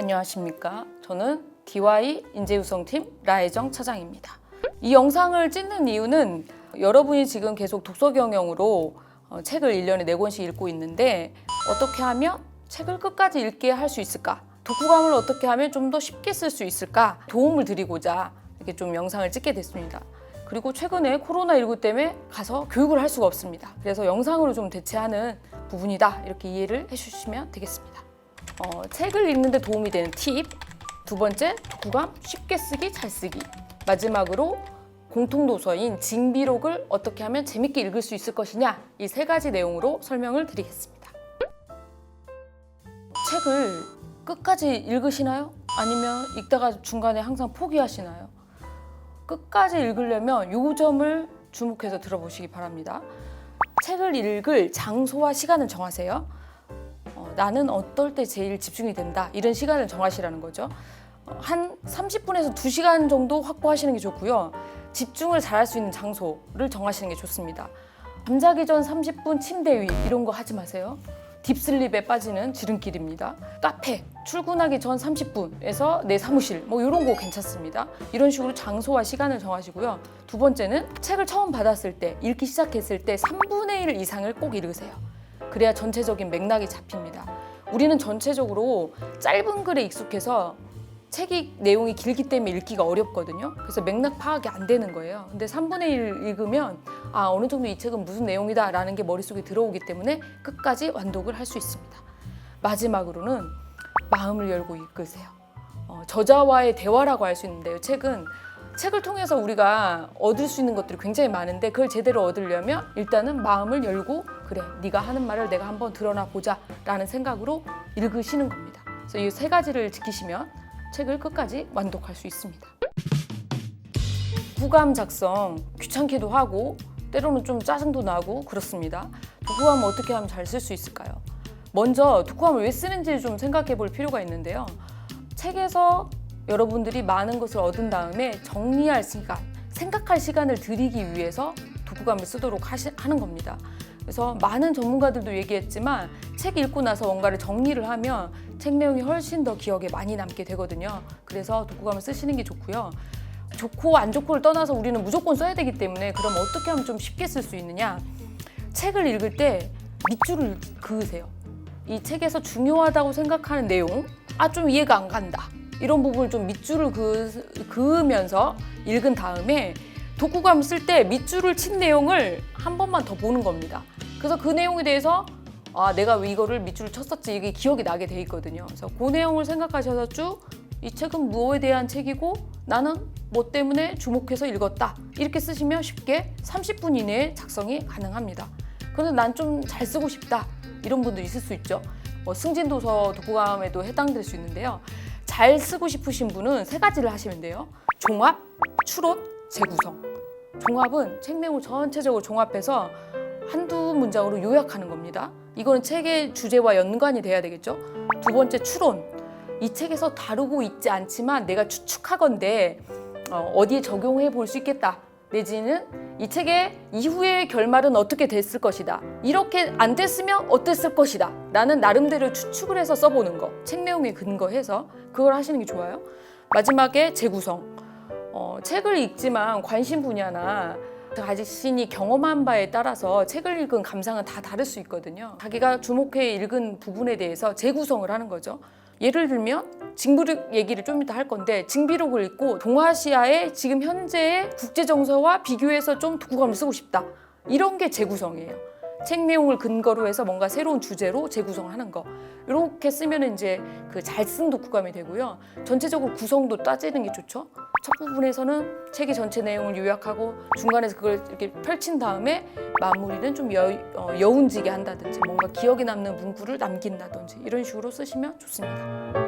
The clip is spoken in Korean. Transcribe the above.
안녕하십니까. 저는 DY 인재구성팀 라혜정 차장입니다. 이 영상을 찍는 이유는 여러분이 지금 계속 독서 경영으로 책을 1년에 4권씩 읽고 있는데 어떻게 하면 책을 끝까지 읽게 할 수 있을까? 독후감을 어떻게 하면 좀 더 쉽게 쓸 수 있을까? 도움을 드리고자 이렇게 좀 영상을 찍게 됐습니다. 그리고 최근에 코로나19 때문에 가서 교육을 할 수가 없습니다. 그래서 영상으로 좀 대체하는 부분이다. 이렇게 이해를 해주시면 되겠습니다. 책을 읽는데 도움이 되는 팁, 두 번째, 독후감 쉽게 쓰기, 잘 쓰기. 마지막으로 공통도서인 징비록을 어떻게 하면 재밌게 읽을 수 있을 것이냐, 이 3가지 내용으로 설명을 드리겠습니다. 책을 끝까지 읽으시나요? 아니면 읽다가 중간에 항상 포기하시나요? 끝까지 읽으려면 이 점을 주목해서 들어보시기 바랍니다. 책을 읽을 장소와 시간을 정하세요. 나는 어떨 때 제일 집중이 된다, 이런 시간을 정하시라는 거죠. 한 30분에서 2시간 정도 확보하시는 게 좋고요. 집중을 잘할 수 있는 장소를 정하시는 게 좋습니다. 잠자기 전 30분 침대 위, 이런 거 하지 마세요. 딥슬립에 빠지는 지름길입니다. 카페, 출근하기 전 30분에서 내 사무실, 이런 거 괜찮습니다. 이런 식으로 장소와 시간을 정하시고요. 두 번째는 책을 처음 받았을 때, 읽기 시작했을 때 3분의 1 이상을 꼭 읽으세요. 그래야 전체적인 맥락이 잡힙니다. 우리는 전체적으로 짧은 글에 익숙해서 책이 내용이 길기 때문에 읽기가 어렵거든요. 그래서 맥락 파악이 안 되는 거예요. 근데 3분의 1 읽으면 어느 정도 이 책은 무슨 내용이다 라는 게 머릿속에 들어오기 때문에 끝까지 완독을 할 수 있습니다. 마지막으로는 마음을 열고 읽으세요. 저자와의 대화라고 할 수 있는데요. 책을 통해서 우리가 얻을 수 있는 것들이 굉장히 많은데 그걸 제대로 얻으려면 일단은 마음을 열고, 그래, 네가 하는 말을 내가 한번 드러나 보자 라는 생각으로 읽으시는 겁니다. 그래서 이 3가지를 지키시면 책을 끝까지 완독할 수 있습니다. 독후감 작성 귀찮기도 하고 때로는 좀 짜증도 나고 그렇습니다. 독후감을 어떻게 하면 잘 쓸 수 있을까요? 먼저 독후감을 왜 쓰는지 좀 생각해 볼 필요가 있는데요. 책에서 여러분들이 많은 것을 얻은 다음에 정리할 시간, 생각할 시간을 드리기 위해서 독후감을 쓰도록 하는 겁니다. 그래서 많은 전문가들도 얘기했지만 책 읽고 나서 뭔가를 정리를 하면 책 내용이 훨씬 더 기억에 많이 남게 되거든요. 그래서 독후감을 쓰시는 게 좋고요. 좋고 안 좋고를 떠나서 우리는 무조건 써야 되기 때문에 그럼 어떻게 하면 좀 쉽게 쓸 수 있느냐? 책을 읽을 때 밑줄을 그으세요. 이 책에서 중요하다고 생각하는 내용, 좀 이해가 안 간다, 이런 부분을 좀 밑줄을 그으면서 읽은 다음에 독후감을 쓸 때 밑줄을 친 내용을 한 번만 더 보는 겁니다. 그래서 그 내용에 대해서 내가 왜 이거를 밑줄을 쳤었지, 이게 기억이 나게 돼 있거든요. 그래서 그 내용을 생각하셔서 쭉 이 책은 무엇에 대한 책이고 나는 뭐 때문에 주목해서 읽었다, 이렇게 쓰시면 쉽게 30분 이내에 작성이 가능합니다. 그런데 난 좀 잘 쓰고 싶다, 이런 분도 있을 수 있죠. 승진도서 독후감에도 해당될 수 있는데요. 잘 쓰고 싶으신 분은 3가지를 하시면 돼요. 종합, 추론, 재구성. 종합은 책 내용을 전체적으로 종합해서 한두 문장으로 요약하는 겁니다. 이거는 책의 주제와 연관이 돼야 되겠죠. 두 번째, 추론. 이 책에서 다루고 있지 않지만 내가 추측하건대 어디에 적용해 볼 수 있겠다, 내지는 이 책의 이후의 결말은 어떻게 됐을 것이다, 이렇게 안 됐으면 어땠을 것이다 라는 나름대로 추측을 해서 써보는 거, 책 내용에 근거해서 그걸 하시는 게 좋아요. 마지막에 재구성. 책을 읽지만 관심 분야나 자신이 경험한 바에 따라서 책을 읽은 감상은 다 다를 수 있거든요. 자기가 주목해 읽은 부분에 대해서 재구성을 하는 거죠. 예를 들면 징비록 얘기를 좀 이따 할 건데, 징비록을 읽고 동아시아의 지금 현재의 국제정서와 비교해서 좀 독후감을 쓰고 싶다, 이런 게 재구성이에요. 책 내용을 근거로 해서 뭔가 새로운 주제로 재구성을 하는 거, 이렇게 쓰면 이제 그 잘 쓴 독후감이 되고요. 전체적으로 구성도 따지는 게 좋죠. 첫 부분에서는 책의 전체 내용을 요약하고 중간에서 그걸 이렇게 펼친 다음에 마무리는 좀 여운지게 한다든지 뭔가 기억에 남는 문구를 남긴다든지 이런 식으로 쓰시면 좋습니다.